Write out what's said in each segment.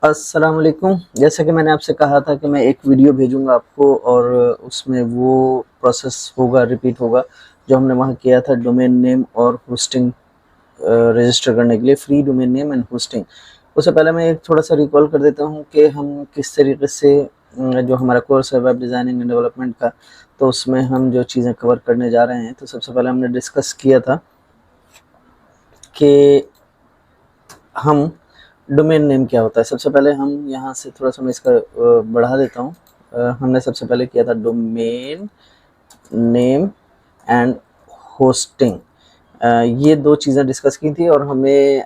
अस्सलाम वालेकुम। जैसा कि मैंने आपसे कहा था कि मैं एक वीडियो भेजूँगा आपको और उसमें वो प्रोसेस होगा, रिपीट होगा जो हमने वहाँ किया था डोमेन नेम और होस्टिंग रजिस्टर करने के लिए, free domain name and hosting. उससे पहले मैं एक थोड़ा-सा रिकॉल कर देता हूँ कि हम किस तरीके से जो हमारा कोर्स है वेब डिज़ाइनिंग एंड डेवलपमेंट का, तो उसमें हम जो चीज़ें कवर करने जा रहे हैं। तो सबसे पहले हमने डिस्कस किया था कि हम डोमेन नेम क्या होता है। सबसे पहले हम यहाँ से थोड़ा-सा मैं इसका बढ़ा देता हूँ। हमने सबसे पहले किया था डोमेन नेम एंड होस्टिंग। ये 2 चीज़ें डिस्कस की थी और हमें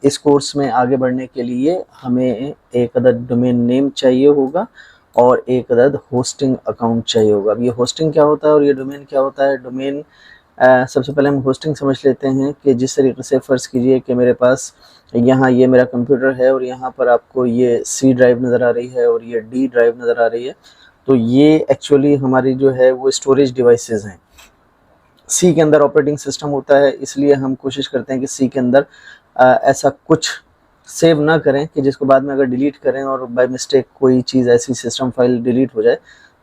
इस कोर्स में आगे बढ़ने के लिए हमें एक अदद डोमेन नेम चाहिए होगा और एक अदद होस्टिंग अकाउंट चाहिए होगा। अब ये होस्टिंग क्या होता है और ये डोमेन क्या होता है? डोमेन सबसे पहले हम होस्टिंग समझ लेते हैं कि जिस तरीके से फ़र्ज़ कीजिए कि मेरे पास यहाँ ये मेरा कंप्यूटर है और यहाँ पर आपको ये सी ड्राइव नज़र आ रही है और ये डी ड्राइव नज़र आ रही है। तो ये एक्चुअली हमारी जो है वो स्टोरेज डिवाइसेस हैं। सी के अंदर ऑपरेटिंग सिस्टम होता है, इसलिए हम कोशिश करते हैं कि सी के अंदर ऐसा कुछ सेव ना करें कि जिसको बाद में अगर डिलीट करें और बाय मिस्टेक कोई चीज़ ऐसी सिस्टम फाइल डिलीट हो जाए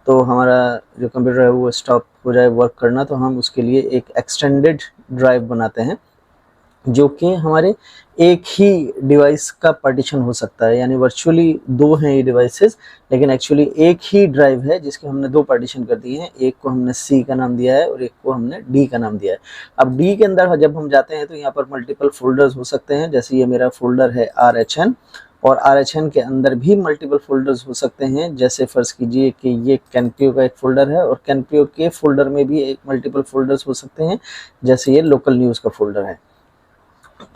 तो हमारा जो कंप्यूटर है वो स्टॉप हो जाए वर्क करना। तो हम उसके लिए एक एक्सटेंडेड ड्राइव बनाते हैं जो कि हमारे एक ही डिवाइस का पार्टीशन हो सकता है, यानी वर्चुअली 2 हैं ये डिवाइसेस लेकिन एक्चुअली एक ही ड्राइव है जिसके हमने 2 पार्टीशन कर दिए हैं। एक को हमने सी का नाम दिया है और एक को हमने डी का नाम दिया है। अब डी के अंदर जब हम जाते हैं तो यहाँ पर मल्टीपल फ़ोल्डर्स हो सकते हैं, जैसे ये मेरा फ़ोल्डर है RHN और RHN के अंदर भी मल्टीपल फ़ोल्डर्स हो सकते हैं। जैसे फ़र्ज़ कीजिए कि ये कैनपियो का एक फ़ोल्डर है और कैनपियो के फ़ोल्डर में भी एक मल्टीपल फ़ोल्डर्स हो सकते हैं, जैसे ये लोकल न्यूज़ का फ़ोल्डर है।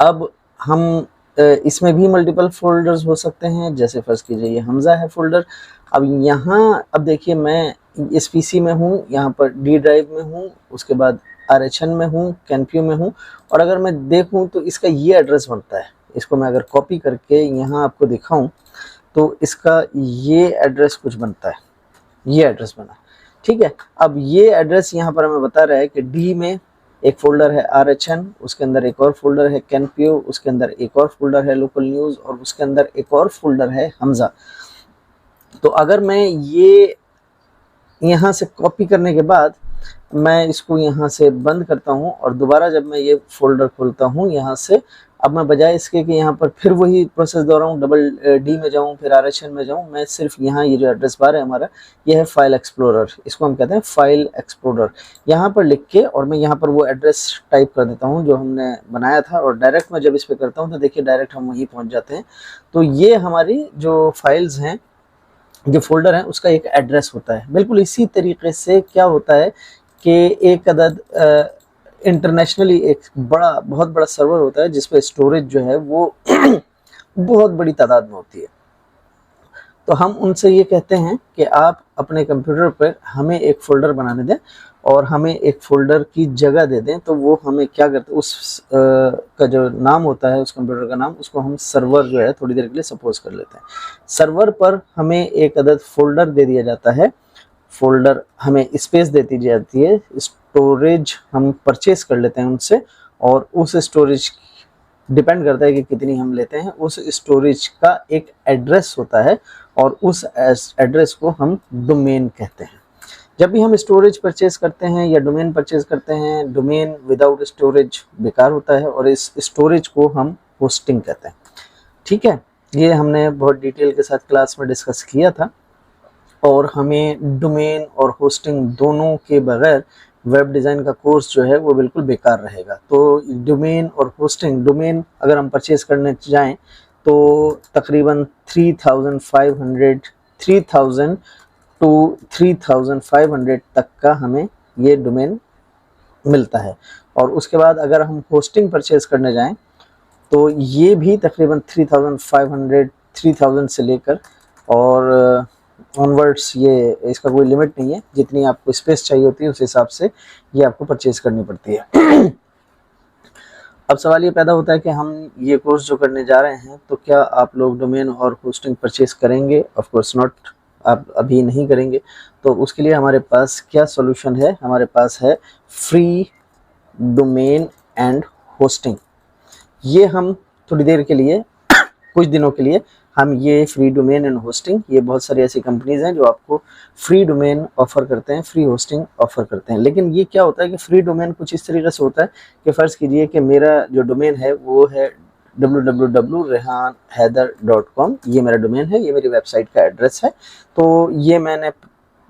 अब हम इसमें भी मल्टीपल फ़ोल्डर्स हो सकते हैं, जैसे फ़र्ज़ कीजिए ये हमज़ा है फ़ोल्डर। अब यहाँ अब देखिए मैं इस पीसी में हूँ, यहाँ पर डी ड्राइव में हूँ, उसके बाद RHN में हूँ, कैनपियो में हूँ और अगर मैं देखूँ तो इसका ये एड्रेस बनता है। इसको मैं अगर कॉपी करके यहाँ आपको दिखाऊँ तो इसका ये एड्रेस कुछ बनता है, ये एड्रेस बना, ठीक है। अब ये एड्रेस यहाँ पर हमें बता रहा है कि डी में एक फ़ोल्डर है RHN, उसके अंदर एक और फ़ोल्डर है कैनपियो, उसके अंदर एक और फ़ोल्डर है लोकल न्यूज़ और उसके अंदर एक और फ़ोल्डर है हमज़ा। तो अगर मैं ये यहाँ से कॉपी करने के बाद मैं इसको यहाँ से बंद करता हूँ और दोबारा जब मैं ये फ़ोल्डर खोलता हूँ यहाँ से, अब मैं बजाय इसके कि यहाँ पर फिर वही प्रोसेस दोहराऊँ, डबल डी में जाऊँ फिर RHN में जाऊँ, मैं सिर्फ यहाँ ये जो एड्रेस बार है हमारा, ये है फाइल एक्सप्लोरर, इसको हम कहते हैं फाइल एक्सप्लोरर। यहाँ पर लिख के और मैं यहाँ पर वो एड्रेस टाइप कर देता हूँ जो हमने बनाया था और डायरेक्ट मैं जब इस पर करता हूँ तो देखिए डायरेक्ट हम वहीं पहुँच जाते हैं। तो ये हमारी जो फाइल्स हैं, जो फ़ोल्डर है उसका एक एड्रेस होता है। बिल्कुल इसी तरीके से क्या होता है कि एक अदद इंटरनेशनली एक बहुत बड़ा सर्वर होता है जिस पे स्टोरेज जो है वो बहुत बड़ी तादाद में होती है। तो हम उनसे ये कहते हैं कि आप अपने कंप्यूटर पर हमें एक फ़ोल्डर बनाने दें और हमें एक फ़ोल्डर की जगह दे दें। तो वो हमें क्या करते हैं, उस का जो नाम होता है उस कंप्यूटर का नाम, उसको हम सर्वर जो है थोड़ी देर के लिए सपोज़ कर लेते हैं। सर्वर पर हमें एक अदद फ़ोल्डर दे दिया जाता है, फ़ोल्डर हमें स्पेस दे दी जाती है, स्टोरेज हम परचेज़ कर लेते हैं उनसे और उस स्टोरेज डिपेंड करता है कि कितनी हम लेते हैं, उस स्टोरेज का एक एड्रेस होता है और उस एड्रेस को हम डोमेन कहते हैं। जब भी हम स्टोरेज परचेज़ करते हैं या डोमेन परचेज़ करते हैं, डोमेन विदाउट स्टोरेज बेकार होता है और इस स्टोरेज को हम होस्टिंग कहते हैं, ठीक है। ये हमने बहुत डिटेल के साथ क्लास में डिस्कस किया था और हमें डोमेन और होस्टिंग दोनों के बगैर वेब डिज़ाइन का कोर्स जो है वो बिल्कुल बेकार रहेगा। तो डोमेन और होस्टिंग, डोमेन अगर हम परचेज़ करने जाएँ तो तकरीबन 3000 टू 3500 तक का हमें ये डोमेन मिलता है और उसके बाद अगर हम होस्टिंग परचेज़ करने जाएँ तो ये भी तकरीबन 3000 से लेकर और ऑनवर्ड्स, ये इसका कोई लिमिट नहीं है, जितनी आपको स्पेस चाहिए होती है उस हिसाब से ये आपको परचेज़ करनी पड़ती है। अब सवाल ये पैदा होता है कि हम ये कोर्स जो करने जा रहे हैं तो क्या आप लोग डोमेन और होस्टिंग परचेज़ करेंगे? ऑफ कोर्स नॉट, आप अभी नहीं करेंगे। तो उसके लिए हमारे पास क्या सॉल्यूशन है? हमारे पास है फ्री डोमेन एंड होस्टिंग। ये हम थोड़ी देर के लिए कुछ दिनों के लिए हम ये फ्री डोमेन एंड होस्टिंग, ये बहुत सारी ऐसी कंपनीज हैं जो आपको फ्री डोमेन ऑफर करते हैं, फ्री होस्टिंग ऑफर करते हैं। लेकिन ये क्या होता है कि फ्री डोमेन कुछ इस तरीके से होता है कि फ़र्ज़ कीजिए कि मेरा जो डोमेन है वो है www.rehanhaider.com, ये मेरा डोमेन है, ये मेरी वेबसाइट का एड्रेस है। तो ये मैंने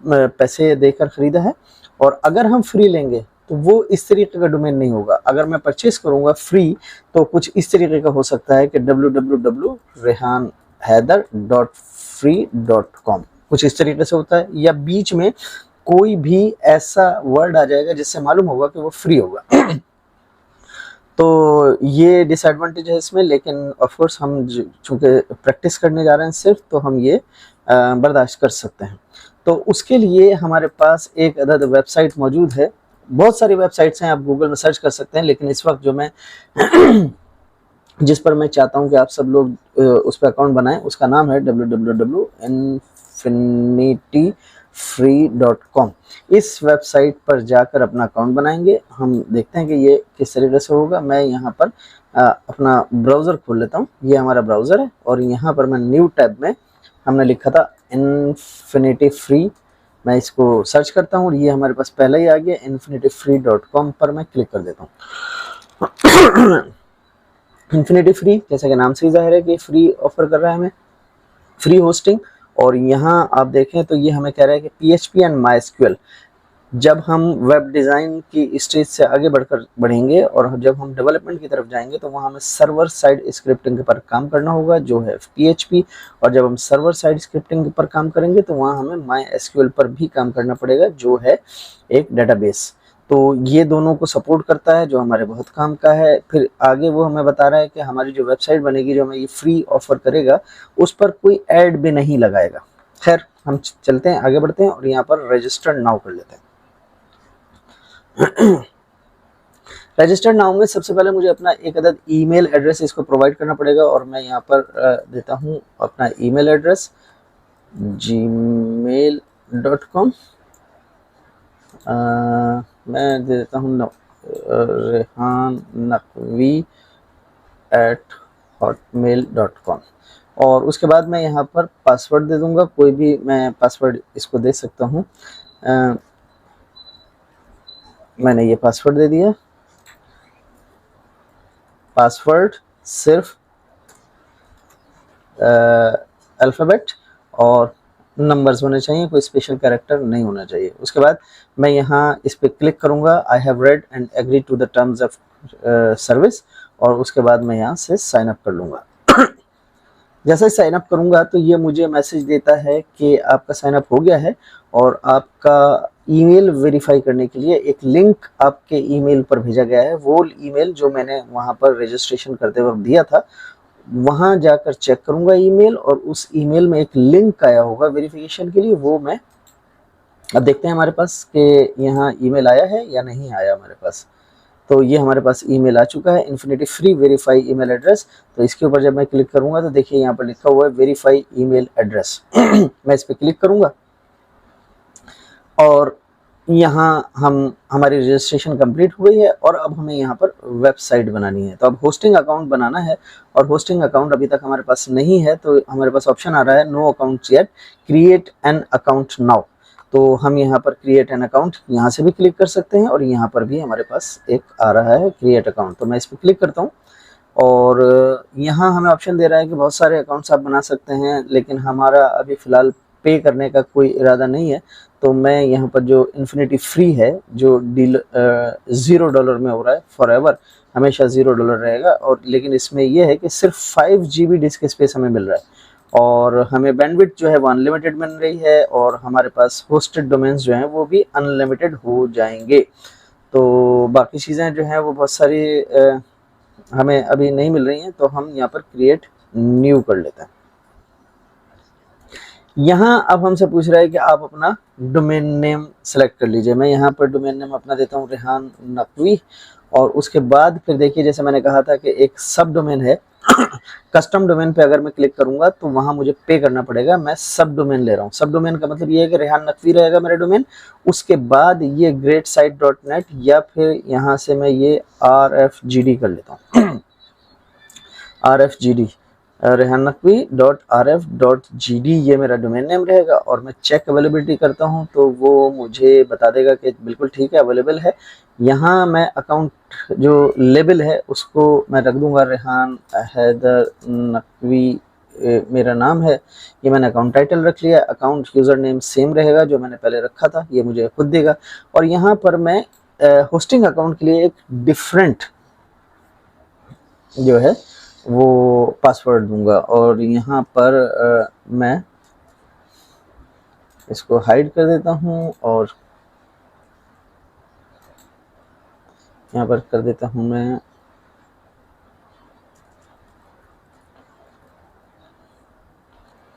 पैसे देकर ख़रीदा है, और अगर हम फ्री लेंगे तो वो इस तरीके का डोमेन नहीं होगा। अगर मैं परचेस करूँगा फ्री तो कुछ इस तरीके का हो सकता है कि www.rehanhaider.free.com, कुछ इस तरीके से होता है, या बीच में कोई भी ऐसा वर्ड आ जाएगा जिससे मालूम होगा कि वो फ्री होगा। तो ये डिसएडवांटेज है इसमें, लेकिन ऑफ कोर्स हम चूँकि प्रैक्टिस करने जा रहे हैं सिर्फ, तो हम ये बर्दाश्त कर सकते हैं। तो उसके लिए हमारे पास एक अदद वेबसाइट मौजूद है, बहुत सारी वेबसाइट्स हैं, आप गूगल में सर्च कर सकते हैं, लेकिन इस वक्त जो मैं जिस पर मैं चाहता हूं कि आप सब लोग उस पर अकाउंट बनाएं, उसका नाम है www.infinityfree.com। इस वेबसाइट पर जाकर अपना अकाउंट बनाएंगे। हम देखते हैं कि ये किस तरीके से होगा। मैं यहाँ पर अपना ब्राउज़र खोल लेता हूँ, ये हमारा ब्राउज़र है, और यहाँ पर मैं न्यू टैब में हमने लिखा था इन्फिनिटी फ्री, मैं इसको सर्च करता हूँ और ये हमारे पास पहले ही आ गया। infinityfree.com पर मैं क्लिक कर देता हूँ। इन्फिनिटी फ्री, जैसा कि नाम से ही जाहिर है कि फ्री ऑफर कर रहा है हमें, फ्री होस्टिंग। और यहाँ आप देखें तो ये हमें कह रहा है कि PHP एंड MySQL, जब हम वेब डिज़ाइन की स्टेज से आगे बढ़ेंगे और जब हम डेवलपमेंट की तरफ जाएंगे तो वहाँ हमें सर्वर साइड स्क्रिप्टिंग पर काम करना होगा जो है PHP, और जब हम सर्वर साइड स्क्रिप्टिंग पर काम करेंगे तो वहाँ हमें MySQL पर भी काम करना पड़ेगा जो है एक डेटाबेस। तो ये दोनों को सपोर्ट करता है जो हमारे बहुत काम का है। फिर आगे वो हमें बता रहा है कि हमारी जो वेबसाइट बनेगी, जो हमें ये फ्री ऑफर करेगा, उस पर कोई ऐड भी नहीं लगाएगा। खैर, हम चलते हैं, आगे बढ़ते हैं और यहाँ पर रजिस्टर नाउ कर लेते हैं। रजिस्टर नाउ में सबसे पहले मुझे अपना एक अदद ईमेल एड्रेस इसको प्रोवाइड करना पड़ेगा, और मैं यहाँ पर देता हूँ अपना ईमेल एड्रेस gmail.com। मैं दे देता हूँ rehannaqvi@hotmail.com, और उसके बाद मैं यहाँ पर पासवर्ड दे दूँगा, कोई भी मैं पासवर्ड इसको दे सकता हूँ। मैंने ये पासवर्ड दे दिया। पासवर्ड सिर्फ अल्फ़ाबेट और नंबर्स होने चाहिए, कोई स्पेशल कैरेक्टर नहीं होना चाहिए। उसके बाद मैं यहाँ इस पर क्लिक करूँगा, I have read and agree to the terms of service, और उसके बाद मैं यहाँ से साइन अप कर लूँगा। जैसे साइन अप करूँगा तो ये मुझे मैसेज देता है कि आपका साइन अप हो गया है, और आपका ईमेल वेरीफाई करने के लिए एक लिंक आपके ईमेल पर भेजा गया है। वो ईमेल जो मैंने वहाँ पर रजिस्ट्रेशन करते वक्त दिया था, वहाँ जाकर चेक करूँगा ईमेल, और उस ईमेल में एक लिंक आया होगा वेरिफिकेशन के लिए, वो मैं अब देखते हैं हमारे पास कि यहाँ ईमेल आया है या नहीं आया हमारे पास। तो ये हमारे पास ईमेल आ चुका है, infinity free verify email address. तो इसके ऊपर जब मैं क्लिक करूँगा तो देखिए यहाँ पर लिखा हुआ है वेरीफाई ईमेल एड्रेस। मैं इस पर क्लिक करूँगा और यहाँ हमारी रजिस्ट्रेशन कंप्लीट हुई है, और अब हमें यहाँ पर वेबसाइट बनानी है। तो अब होस्टिंग अकाउंट बनाना है, और होस्टिंग अकाउंट अभी तक हमारे पास नहीं है, तो हमारे पास ऑप्शन आ रहा है no account yet, create an account now. तो हम यहाँ पर क्रिएट एन अकाउंट यहाँ से भी क्लिक कर सकते हैं, और यहाँ पर भी हमारे पास एक आ रहा है क्रिएट अकाउंट। तो मैं इस पर क्लिक करता हूँ, और यहाँ हमें ऑप्शन दे रहा है कि बहुत सारे अकाउंट्स आप बना सकते हैं, लेकिन हमारा अभी फ़िलहाल पे करने का कोई इरादा नहीं है। तो मैं यहाँ पर जो इन्फिनिटी फ्री है, जो डील $0 में हो रहा है, फॉरएवर हमेशा $0 रहेगा, और लेकिन इसमें यह है कि सिर्फ 5 GB डिस्क स्पेस हमें मिल रहा है, और हमें बैंडविड्थ जो है वो अनलिमिटेड मिल रही है, और हमारे पास होस्टेड डोमेन्स जो हैं वो भी अनलिमिटेड हो जाएंगे। तो बाकी चीज़ें जो हैं वो बहुत सारी हमें अभी नहीं मिल रही हैं, तो हम यहाँ पर क्रिएट न्यू कर लेते हैं। यहाँ अब हमसे पूछ रहा है कि आप अपना डोमेन नेम सेलेक्ट कर लीजिए। मैं यहाँ पर डोमेन नेम अपना देता हूँ रेहान नकवी, और उसके बाद फिर देखिए जैसे मैंने कहा था कि एक सब डोमेन है। कस्टम डोमेन पे अगर मैं क्लिक करूंगा तो वहां मुझे पे करना पड़ेगा। मैं सब डोमेन ले रहा हूँ। सब डोमेन का मतलब ये है कि रेहान नकवी रहेगा मेरा डोमेन, उसके बाद ये greatsite.net, या फिर यहाँ से मैं ये RFGD कर लेता हूँ। RFGD rehanakvi.rf.gd ये मेरा डोमेन नेम रहेगा। और मैं चेक अवेलेबिलिटी करता हूँ तो वो मुझे बता देगा कि बिल्कुल ठीक है, अवेलेबल है। यहाँ मैं अकाउंट जो लेबल है उसको मैं रख दूंगा रेहान हैदर नकवी, मेरा नाम है। ये मैंने अकाउंट टाइटल रख लिया। अकाउंट यूज़र नेम सेम रहेगा जो मैंने पहले रखा था, ये मुझे खुद देगा। और यहाँ पर मैं होस्टिंग अकाउंट के लिए एक डिफरेंट जो है वो पासवर्ड दूंगा। और यहाँ पर मैं इसको हाइड कर देता हूँ और यहाँ पर कर देता हूँ मैं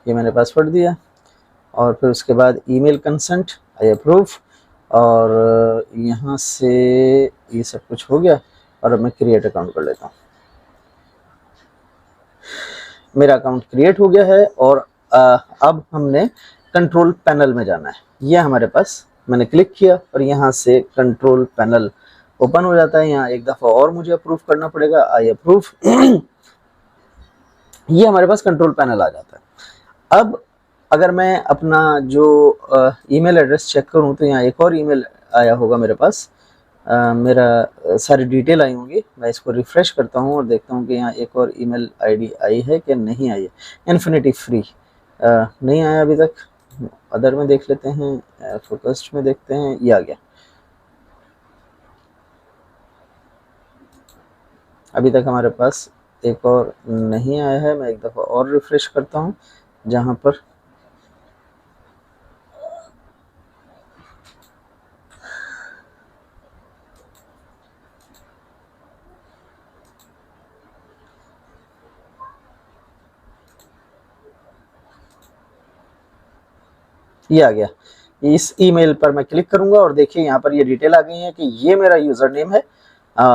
ये मैंने पासवर्ड दिया। और फिर उसके बाद ईमेल कंसेंट आई अप्रूव। और यहाँ से ये सब कुछ हो गया और अब मैं क्रिएट अकाउंट कर लेता हूँ। मेरा अकाउंट क्रिएट हो गया है और अब हमने कंट्रोल पैनल में जाना है। ये हमारे पास मैंने क्लिक किया और यहाँ से कंट्रोल पैनल ओपन हो जाता है। यहाँ एक दफ़ा और मुझे अप्रूव करना पड़ेगा, आई अप्रूव। ये हमारे पास कंट्रोल पैनल आ जाता है। अब अगर मैं अपना जो ईमेल एड्रेस चेक करूँ तो यहाँ एक और ईमेल आया होगा मेरे पास। मेरा सारी डिटेल आई होंगी। मैं इसको रिफ़्रेश करता हूँ और देखता हूँ कि यहाँ एक और ईमेल आईडी आई है कि नहीं आई है। इन्फिनिटी फ्री नहीं आया अभी तक। अदर में देख लेते हैं, फोकस्ड में देखते हैं, ये आ गया। अभी तक हमारे पास एक और नहीं आया है। मैं एक दफ़ा और रिफ़्रेश करता हूँ जहाँ पर ये आ गया। इस ईमेल पर मैं क्लिक करूंगा और देखिए यहाँ पर ये डिटेल आ गई है कि ये मेरा यूज़र नेम है।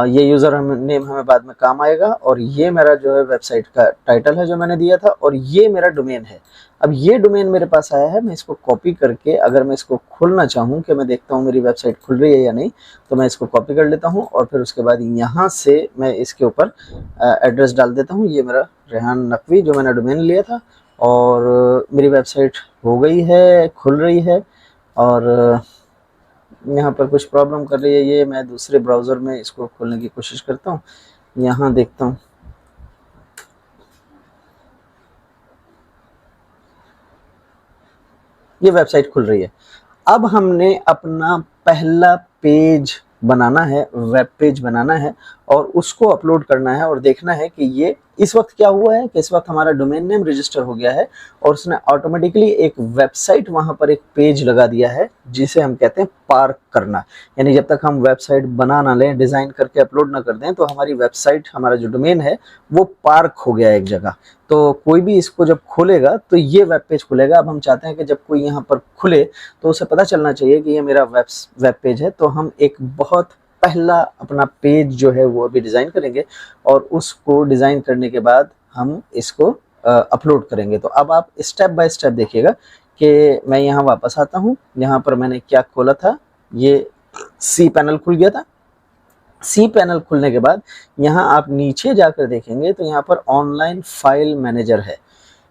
ये यूज़र नेम हमें बाद में काम आएगा। और ये मेरा जो है वेबसाइट का टाइटल है जो मैंने दिया था। और ये मेरा डोमेन है। अब ये डोमेन मेरे पास आया है। मैं इसको कॉपी करके अगर मैं इसको खोलना चाहूँ कि मैं देखता हूँ मेरी वेबसाइट खुल रही है या नहीं, तो मैं इसको कॉपी कर लेता हूँ और फिर उसके बाद यहाँ से मैं इसके ऊपर एड्रेस डाल देता हूँ। ये मेरा रेहान नकवी जो मैंने डोमेन लिया था। और मेरी वेबसाइट हो गई है, खुल रही है। और यहाँ पर कुछ प्रॉब्लम कर रही है ये। मैं दूसरे ब्राउज़र में इसको खोलने की कोशिश करता हूँ, यहाँ देखता हूँ। ये वेबसाइट खुल रही है। अब हमने अपना पहला पेज बनाना है, वेब पेज बनाना है और उसको अपलोड करना है। और देखना है कि ये इस वक्त क्या हुआ है कि इस वक्त हमारा डोमेन नेम रजिस्टर हो गया है और उसने ऑटोमेटिकली एक वेबसाइट वहां पर एक पेज लगा दिया है जिसे हम कहते हैं पार्क करना। यानी जब तक हम वेबसाइट बना ना लें, डिज़ाइन करके अपलोड ना कर दें, तो हमारी वेबसाइट, हमारा जो डोमेन है वो पार्क हो गया एक जगह। तो कोई भी इसको जब खोलेगा तो ये वेब पेज खुलेगा। अब हम चाहते हैं कि जब कोई यहाँ पर खुले तो उसे पता चलना चाहिए कि ये मेरा वेब पेज है। तो हम एक बहुत पहला अपना पेज जो है वो अभी डिज़ाइन करेंगे और उसको डिज़ाइन करने के बाद हम इसको अपलोड करेंगे। तो अब आप स्टेप बाय स्टेप देखिएगा कि मैं यहाँ वापस आता हूँ। यहाँ पर मैंने क्या खोला था, ये सी पैनल खुल गया था। सी पैनल खुलने के बाद यहाँ आप नीचे जाकर देखेंगे तो यहाँ पर ऑनलाइन फाइल मैनेजर है।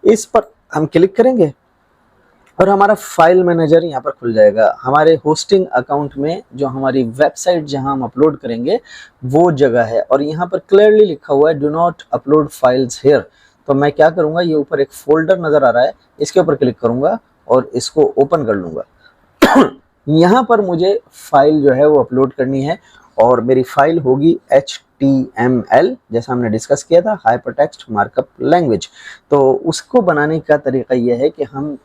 इस पर हम क्लिक करेंगे और हमारा फाइल मैनेजर यहाँ पर खुल जाएगा। हमारे होस्टिंग अकाउंट में जो हमारी वेबसाइट जहाँ हम अपलोड करेंगे वो जगह है। और यहाँ पर क्लियरली लिखा हुआ है do not upload files here. तो मैं क्या करूँगा, ये ऊपर एक फोल्डर नज़र आ रहा है, इसके ऊपर क्लिक करूँगा और इसको ओपन कर लूँगा। यहाँ पर मुझे फाइल जो है वो अपलोड करनी है और मेरी फाइल होगी HTML, जैसा हमने डिस्कस किया था, हाइपरटेक्स्ट मार्कअप लैंग्वेज। तो उसको बनाने का तरीका यह है कि हम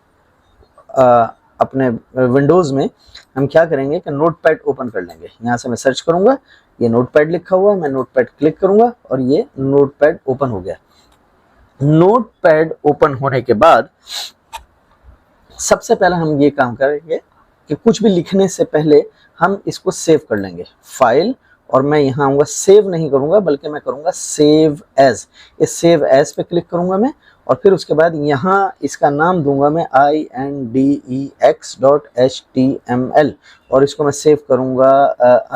अपने विंडोज़ में हम क्या करेंगे कि नोटपैड ओपन कर लेंगे। यहाँ से मैं सर्च करूँगा, ये नोटपैड लिखा हुआ है, मैं नोटपैड क्लिक करूँगा और ये नोटपैड ओपन हो गया। नोटपैड ओपन होने के बाद सबसे पहले हम ये काम करेंगे कि कुछ भी लिखने से पहले हम इसको सेव कर लेंगे फाइल। और मैं यहाँ आऊँगा, सेव नहीं करूँगा बल्कि मैं करूँगा सेव एज। इस सेव एज पे क्लिक करूँगा मैं और फिर उसके बाद यहाँ इसका नाम दूंगा मैं index.html और इसको मैं सेव करूँगा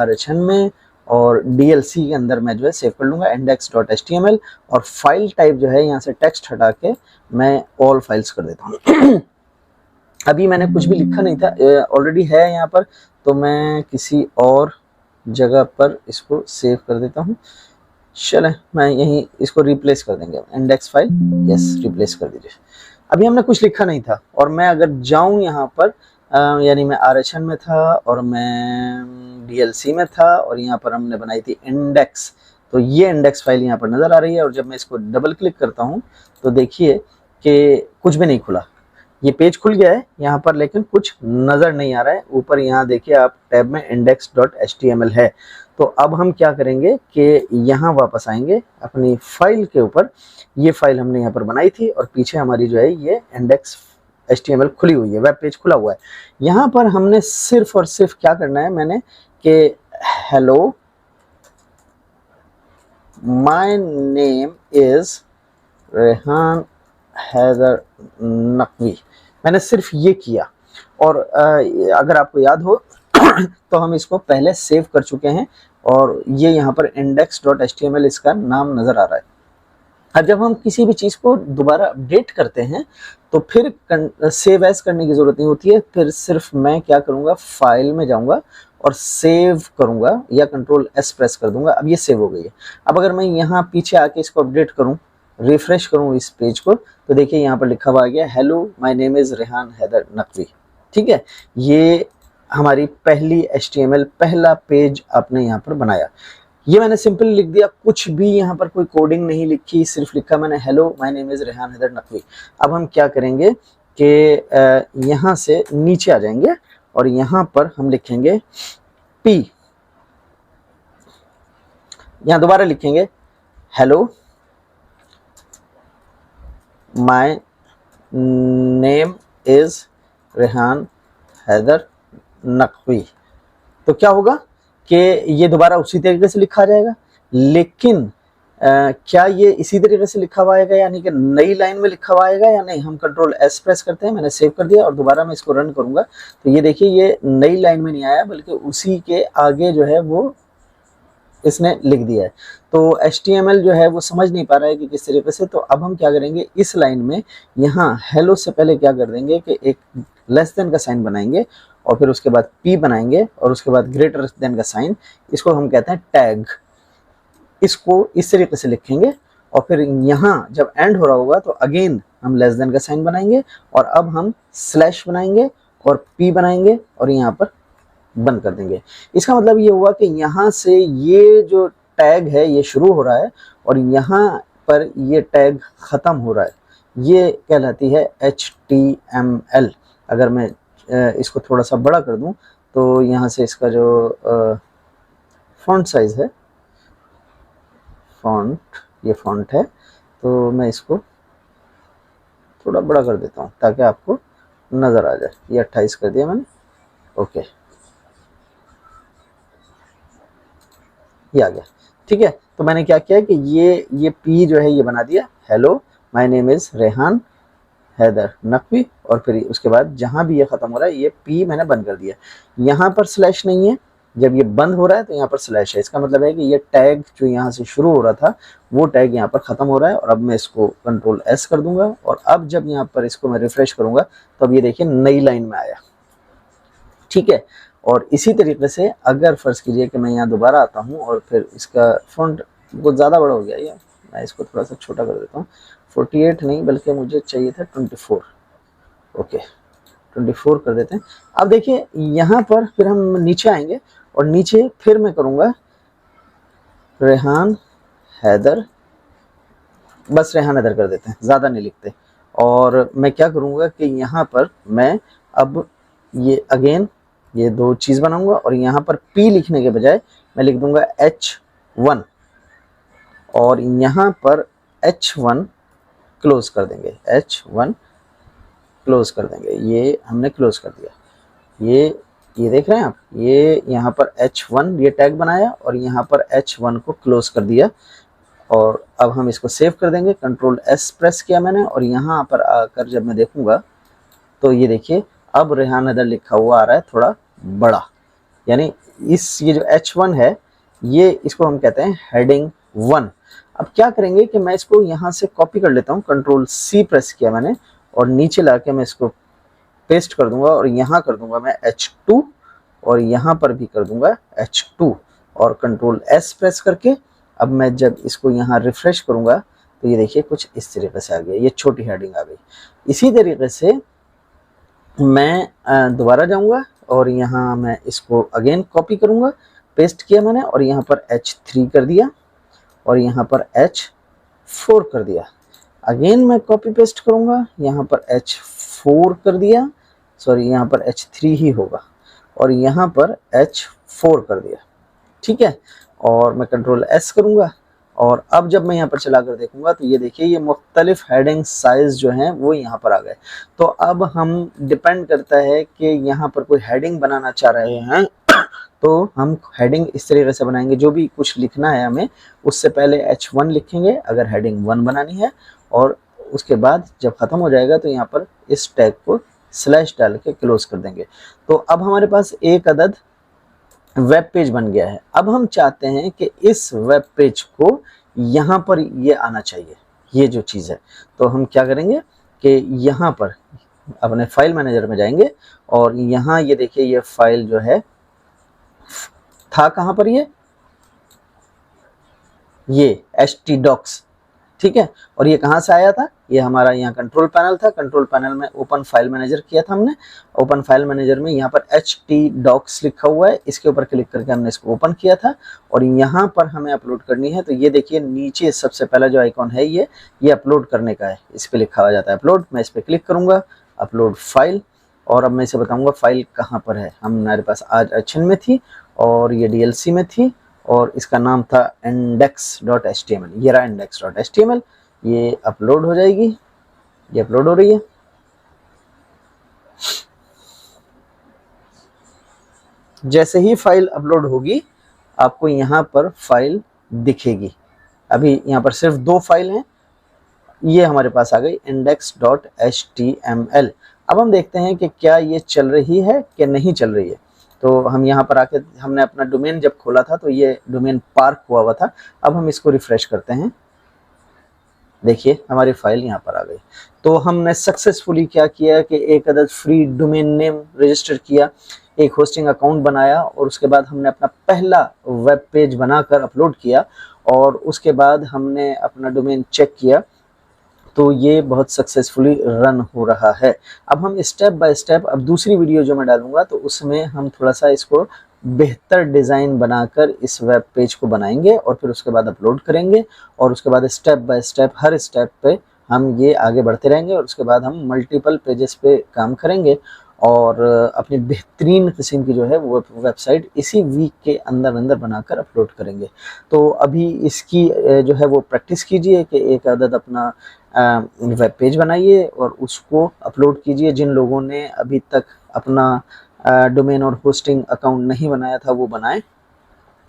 RHN में और डीएलसी के अंदर मैं जो है सेव कर लूँगा index.html, और फाइल टाइप जो है यहाँ से टेक्स्ट हटा के मैं ऑल फाइल्स कर देता हूँ। अभी मैंने कुछ भी लिखा नहीं था, ऑलरेडी है यहाँ पर, तो मैं किसी और जगह पर इसको सेव कर देता हूँ। चलें, मैं यहीं इसको रिप्लेस कर देंगे, इंडेक्स फाइल, यस रिप्लेस कर दीजिए। अभी हमने कुछ लिखा नहीं था, और मैं अगर जाऊं यहाँ पर यानी मैं RHN में था और मैं DLC में था, और यहाँ पर हमने बनाई थी इंडेक्स, तो ये इंडेक्स फाइल यहाँ पर नज़र आ रही है। और जब मैं इसको डबल क्लिक करता हूँ तो देखिए कि कुछ भी नहीं खुला, ये पेज खुल गया है यहाँ पर, लेकिन कुछ नज़र नहीं आ रहा है। ऊपर यहाँ देखिए आप टैब में index.html है। तो अब हम क्या करेंगे कि यहाँ वापस आएंगे अपनी फाइल के ऊपर। ये फाइल हमने यहाँ पर बनाई थी, और पीछे हमारी जो है ये index.html खुली हुई है, वेब पेज खुला हुआ है। यहाँ पर हमने सिर्फ और सिर्फ क्या करना है, मैंने कि hello my name is Rehan Haider Naqvi, मैंने सिर्फ ये किया। और अगर आपको याद हो तो हम इसको पहले सेव कर चुके हैं, और ये यहाँ पर index.html इसका नाम नज़र आ रहा है। अब जब हम किसी भी चीज़ को दोबारा अपडेट करते हैं तो फिर सेव एज करने की ज़रूरत नहीं होती है, फिर सिर्फ मैं क्या करूँगा, फाइल में जाऊँगा और सेव करूँगा, या Ctrl+S प्रेस कर दूँगा। अब ये सेव हो गई है। अब अगर मैं यहाँ पीछे आके इसको अपडेट करूँ, रिफ्रेश करूँ इस पेज को, तो देखिए यहाँ पर लिखा हुआ आ गया hello my name is Rehan Haider Naqvi. ठीक है, ये हमारी पहली HTML पहला पेज आपने यहाँ पर बनाया। ये मैंने सिंपल लिख दिया, कुछ भी यहाँ पर कोई कोडिंग नहीं लिखी, सिर्फ लिखा मैंने hello my name is Rehan Haider Naqvi. अब हम क्या करेंगे कि यहाँ से नीचे आ जाएंगे, और यहाँ पर हम लिखेंगे P, यहाँ दोबारा लिखेंगे hello my name is Rehan Haider Naqvi. तो क्या होगा कि ये दोबारा उसी तरीके से लिखा जाएगा, लेकिन क्या ये इसी तरीके से लिखा हुआ आएगा, यानी कि नई लाइन में लिखा हुआ आएगा या नहीं। हम Ctrl+S प्रेस करते हैं, मैंने सेव कर दिया, और दोबारा मैं इसको रन करूंगा तो ये देखिए ये नई लाइन में नहीं आया, बल्कि उसी के आगे जो है वो इसने लिख दिया है। तो HTML जो है वो समझ नहीं पा रहा है कि किस तरीके से। तो अब हम क्या करेंगे, इस लाइन में यहाँ हेलो से पहले क्या कर देंगे कि एक लेस देन का साइन बनाएंगे, और फिर उसके बाद P बनाएंगे, और उसके बाद ग्रेटर देन का साइन, इसको हम कहते हैं टैग। इसको इस तरीके से लिखेंगे, और फिर यहाँ जब एंड हो रहा होगा तो अगेन हम लेस देन का साइन बनाएंगे, और अब हम स्लैश बनाएंगे और P बनाएंगे, और यहाँ पर बंद कर देंगे। इसका मतलब ये हुआ कि यहाँ से ये जो टैग है ये शुरू हो रहा है, और यहाँ पर ये टैग ख़त्म हो रहा है। ये कहलाती है HTML। अगर मैं इसको थोड़ा सा बड़ा कर दूं तो यहाँ से इसका जो फॉन्ट साइज़ है, ये फॉन्ट है, तो मैं इसको थोड़ा बड़ा कर देता हूँ ताकि आपको नज़र आ जाए। ये 28 कर दिया मैंने, ओके, ये आ गया। ठीक है, तो मैंने क्या किया कि ये P जो है ये बना दिया hello my name is Rehan Haider Naqvi, और फिर उसके बाद जहाँ भी ये ख़त्म हो रहा है ये P मैंने बंद कर दिया। यहाँ पर स्लैश नहीं है, जब ये बंद हो रहा है तो यहाँ पर स्लैश है। इसका मतलब है कि ये टैग जो यहाँ से शुरू हो रहा था वो टैग यहाँ पर ख़त्म हो रहा है। और अब मैं इसको Ctrl+S कर दूंगा, और अब जब यहाँ पर इसको मैं रिफ्रेश करूँगा तो अब ये देखिए नई लाइन में आया। ठीक है, और इसी तरीके से अगर फ़र्ज़ कीजिए कि मैं यहाँ दोबारा आता हूँ, और फिर इसका फ़ॉन्ट बहुत ज़्यादा बड़ा हो गया, ये मैं इसको थोड़ा सा छोटा कर देता हूँ। 48 नहीं, बल्कि मुझे चाहिए था 24, ओके 24 कर देते हैं। अब देखिए यहाँ पर फिर हम नीचे आएंगे, और नीचे फिर मैं करूँगा रेहान हैदर, बस रेहान हैदर कर देते हैं, ज़्यादा नहीं लिखते। और मैं क्या करूँगा कि यहाँ पर मैं अब ये अगेन ये दो चीज़ बनाऊँगा, और यहाँ पर P लिखने के बजाय मैं लिख दूँगा H1, और यहाँ पर H1 क्लोज कर देंगे, H1 क्लोज कर देंगे। ये हमने क्लोज कर दिया। ये देख रहे हैं आप, ये यहाँ पर H1 ये टैग बनाया, और यहाँ पर H1 को क्लोज कर दिया। और अब हम इसको सेव कर देंगे, Ctrl+S प्रेस किया मैंने, और यहाँ पर आकर जब मैं देखूंगा तो ये देखिए अब रेहान हैदर लिखा हुआ आ रहा है थोड़ा बड़ा, यानी ये जो H1 है ये इसको हम कहते हैं हेडिंग 1। अब क्या करेंगे कि मैं इसको यहाँ से कॉपी कर लेता हूँ, कंट्रोल C प्रेस किया मैंने और नीचे लाके मैं इसको पेस्ट कर दूंगा और यहाँ कर दूंगा मैं H2 और यहाँ पर भी कर दूंगा H2 और कंट्रोल S प्रेस करके अब मैं जब इसको यहाँ रिफ्रेश करूंगा तो ये देखिए कुछ इस तरीके से आ गया, ये छोटी हेडिंग आ गई। इसी तरीके से मैं दोबारा जाऊंगा और यहाँ मैं इसको अगेन कॉपी करूंगा, पेस्ट किया मैंने और यहाँ पर H3 कर दिया और यहाँ पर H4 कर दिया। अगेन मैं कॉपी पेस्ट करूंगा, यहाँ पर H4 कर दिया, सॉरी यहाँ पर H3 ही होगा और यहाँ पर H4 कर दिया, ठीक है। और मैं कंट्रोल S करूंगा और अब जब मैं यहाँ पर चला कर देखूंगा तो ये देखिए ये मुख्तलिफ हेडिंग साइज जो हैं वो यहाँ पर आ गए। तो अब हम डिपेंड करता है कि यहाँ पर कोई हेडिंग बनाना चाह रहे हैं तो हम हेडिंग इस तरीके से बनाएंगे, जो भी कुछ लिखना है हमें उससे पहले H1 लिखेंगे अगर हेडिंग 1 बनानी है और उसके बाद जब ख़त्म हो जाएगा तो यहाँ पर इस टैग को स्लैश डाल के क्लोज कर देंगे। तो अब हमारे पास एक अदद वेब पेज बन गया है। अब हम चाहते हैं कि इस वेब पेज को यहाँ पर ये आना चाहिए, ये जो चीज़ है। तो हम क्या करेंगे कि यहाँ पर अपने फाइल मैनेजर में जाएंगे और यहाँ ये देखिए ये फाइल जो है था कहाँ पर, ये htdocs, ठीक है। और ये कहाँ से आया था, ये हमारा यहाँ कंट्रोल पैनल था, कंट्रोल पैनल में ओपन फाइल मैनेजर किया था हमने। ओपन फाइल मैनेजर में यहाँ पर htdocs लिखा हुआ है, इसके ऊपर क्लिक करके हमने इसको ओपन किया था और यहाँ पर हमें अपलोड करनी है। तो ये देखिए नीचे सबसे पहला जो आइकॉन है ये अपलोड करने का है, इस पर लिखा हुआ जाता है अपलोड। मैं इस पर क्लिक करूँगा, अपलोड फाइल, और अब मैं इसे बताऊँगा फाइल कहाँ पर है। हमारे पास आज HN में थी और ये DLC में थी और इसका नाम था index.html। ये रहा index.html, ये अपलोड हो जाएगी, ये अपलोड हो रही है। जैसे ही फाइल अपलोड होगी आपको यहाँ पर फाइल दिखेगी। अभी यहाँ पर सिर्फ 2 फाइल हैं, ये हमारे पास आ गई index.html। अब हम देखते हैं कि क्या ये चल रही है कि नहीं चल रही है। तो हम यहाँ पर आके हमने अपना डोमेन जब खोला था तो ये डोमेन पार्क हुआ था। अब हम इसको रिफ्रेश करते हैं, देखिए हमारी फाइल यहाँ पर आ गई। तो हमने सक्सेसफुली क्या किया कि एक अदद फ्री डोमेन नेम रजिस्टर किया, एक होस्टिंग अकाउंट बनाया और उसके बाद हमने अपना पहला वेब पेज बनाकर अपलोड किया और उसके बाद हमने अपना डोमेन चेक किया तो ये बहुत सक्सेसफुली रन हो रहा है। अब हम स्टेप बाय स्टेप अब दूसरी वीडियो जो मैं डालूंगा तो उसमें हम थोड़ा सा इसको बेहतर डिज़ाइन बनाकर इस वेब पेज को बनाएंगे और फिर उसके बाद अपलोड करेंगे और उसके बाद step by step her step पे हम ये आगे बढ़ते रहेंगे और उसके बाद हम मल्टीपल पेजेस पे काम करेंगे और अपनी बेहतरीन किस्म की जो है वो वेबसाइट इसी वीक के अंदर बनाकर अपलोड करेंगे। तो अभी इसकी जो है वो प्रैक्टिस कीजिए कि एक अदद अपना वेब पेज बनाइए और उसको अपलोड कीजिए। जिन लोगों ने अभी तक अपना डोमेन और होस्टिंग अकाउंट नहीं बनाया था वो बनाएं।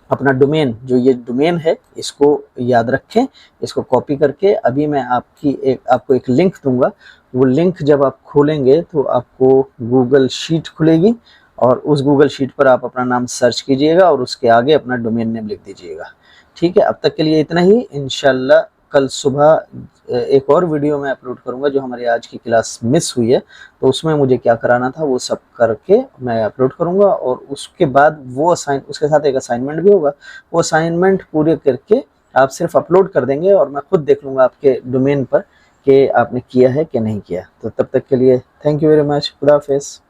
अपना डोमेन, जो ये डोमेन है इसको याद रखें, इसको कॉपी करके अभी मैं आपको एक लिंक दूंगा। वो लिंक जब आप खोलेंगे तो आपको गूगल शीट खुलेगी और उस गूगल शीट पर आप अपना नाम सर्च कीजिएगा और उसके आगे अपना डोमेन नेम लिख दीजिएगा, ठीक है। अब तक के लिए इतना ही। इंशाल्लाह कल सुबह एक और वीडियो मैं अपलोड करूंगा जो हमारी आज की क्लास मिस हुई है, तो उसमें मुझे क्या कराना था वो सब करके मैं अपलोड करूंगा और उसके बाद उसके साथ एक असाइनमेंट भी होगा। वो असाइनमेंट पूरे करके आप सिर्फ अपलोड कर देंगे और मैं खुद देख लूँगा आपके डोमेन पर कि आपने किया है कि नहीं किया। तो तब तक के लिए थैंक यू वेरी मच, खुदा हाफिज़।